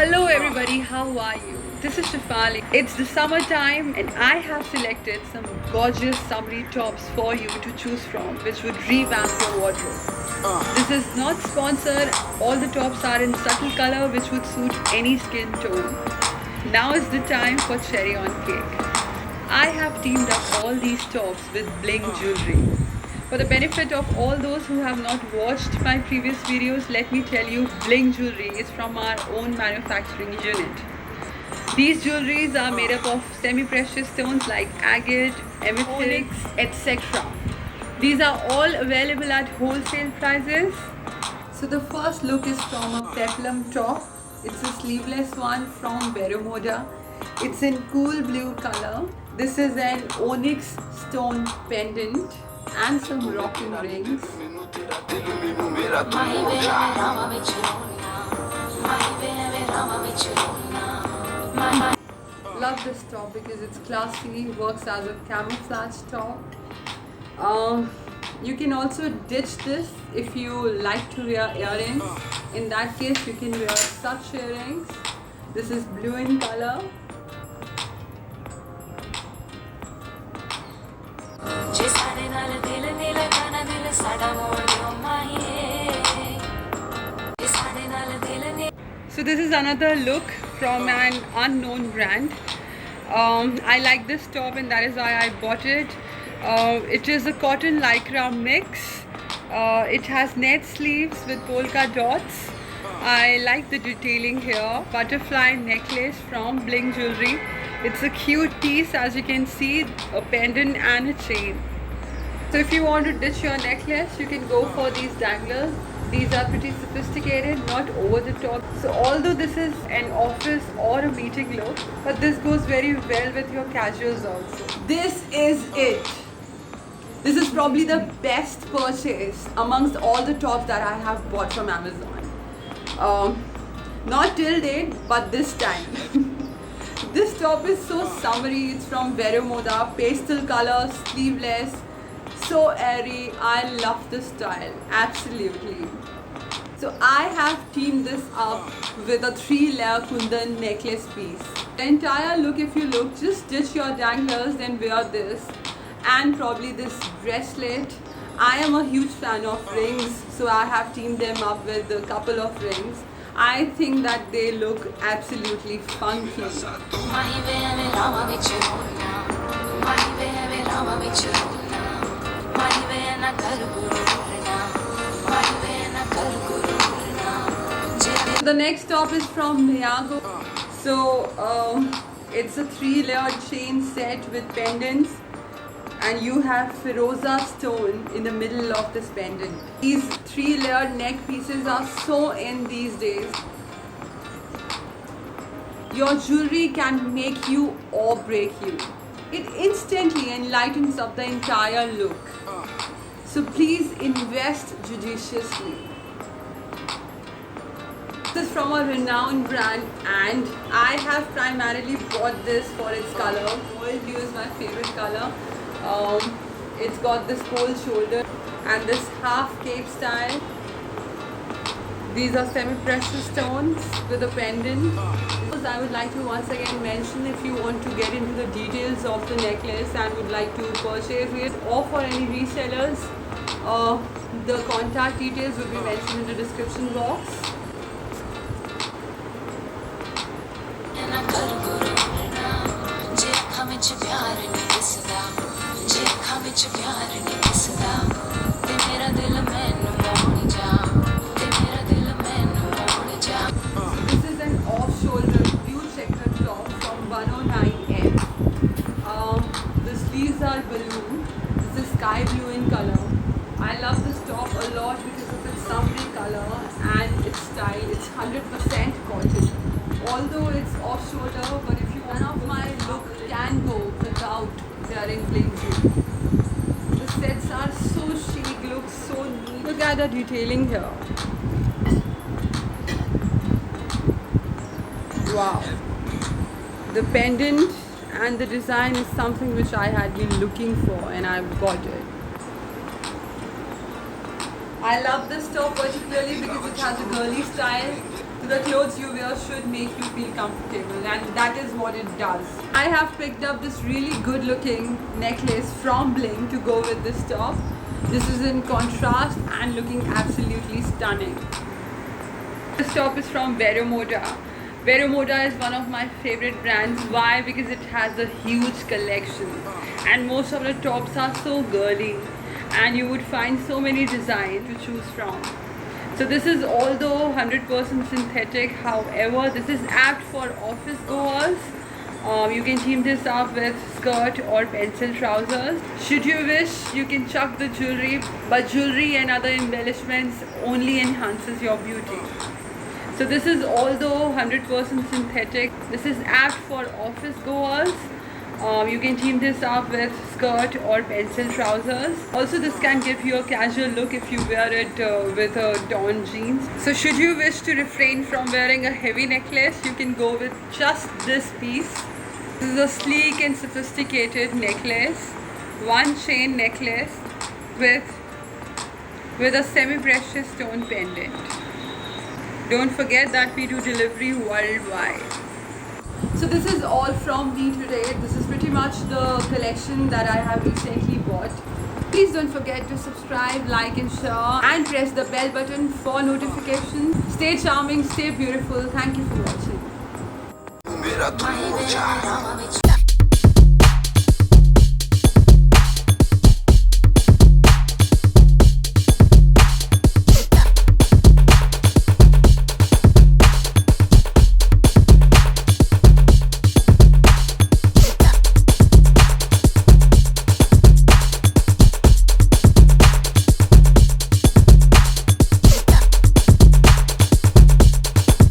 Hello everybody, how are you? This is Shafali. It's the summertime and I have selected some gorgeous summery tops for you to choose from which would revamp your wardrobe. This is not sponsored, all the tops are in subtle color which would suit any skin tone. Now is the time for cherry on cake. I have teamed up all these tops with bling jewelry. For the benefit of all those who have not watched my previous videos, let me tell you, bling jewelry is from our own manufacturing unit. These jewelries are made up of semi-precious stones like agate, amethyst, etc. These are all available at wholesale prices. So the first look is from a peplum top. It's a sleeveless one from Veromoda. It's in cool blue color. This is an onyx stone pendant and some rocking rings. Love this top because it's classy, works as a camouflage top. You can also ditch this if you like to wear earrings. In that case, you can wear such earrings. This is blue in color. So this is another look from an unknown brand. I like this top and that is why I bought it. It is a cotton lycra mix. It has net sleeves with polka dots. I like the detailing here. Butterfly necklace from Bling Jewelry. It's a cute piece, as you can see, a pendant and a chain. So if you want to ditch your necklace, you can go for these danglers. These are pretty sophisticated, not over the top. So although this is an office or a meeting look, but this goes very well with your casuals also. This is it. This is probably the best purchase amongst all the tops that I have bought from Amazon. Not till date, but this time. This top is so summery. It's from Veromoda, pastel color, sleeveless, so airy. I love this style, absolutely. So I have teamed this up with a 3-layer kundan necklace piece. The entire look, if you look, just ditch your danglers and wear this, and probably this bracelet. I am a huge fan of rings, so I have teamed them up with a couple of rings. I think that they look absolutely funky. The next top is from Miyago. So it's a 3-layered chain set with pendants, and you have Firoza stone in the middle of this pendant. These 3-layered neck pieces are so in these days. Your jewelry can make you or break you. It instantly enlightens up the entire look. So please invest judiciously. This is from a renowned brand and I have primarily bought this for its color. Gold blue is my favorite color. It's got this cold shoulder and this half cape style. These are semi-precious stones with a pendant. I would like to once again mention, if you want to get into the details of the necklace and would like to purchase it, or for any resellers, the contact details will be mentioned in the description box. Are balloon. This is sky blue in color. I love this top a lot because of its summery color and its style. It's 100% cotton. Although it's off shoulder, but if you none of my look can go without wearing bling jewelry. The sets are so chic, look so neat. Look at the detailing here. Wow. The pendant and the design is something which I had been looking for and I've got it. I love this top particularly because it has a girly style. So the clothes you wear should make you feel comfortable, and that is what it does. I have picked up this really good looking necklace from Bling to go with this top. This is in contrast and looking absolutely stunning. This top is from Vero Moda. Vero Moda is one of my favorite brands. Why? Because it has a huge collection and most of the tops are so girly and you would find so many designs to choose from. So this is, although 100% synthetic, however this is apt for office goers. You can team this up with skirt or pencil trousers. Should you wish, you can chuck the jewelry, but jewelry and other embellishments only enhances your beauty. So this is, although 100% synthetic, this is apt for office goers. You can team this up with skirt or pencil trousers. Also this can give you a casual look if you wear it with torn jeans. So should you wish to refrain from wearing a heavy necklace, you can go with just this piece. This is a sleek and sophisticated necklace. One chain necklace with a semi-precious stone pendant. Don't forget that we do delivery worldwide. So this is all from me today. This is pretty much the collection that I have recently bought. Please don't forget to subscribe, like and share and press the bell button for notifications. Stay charming, stay beautiful. Thank you for watching.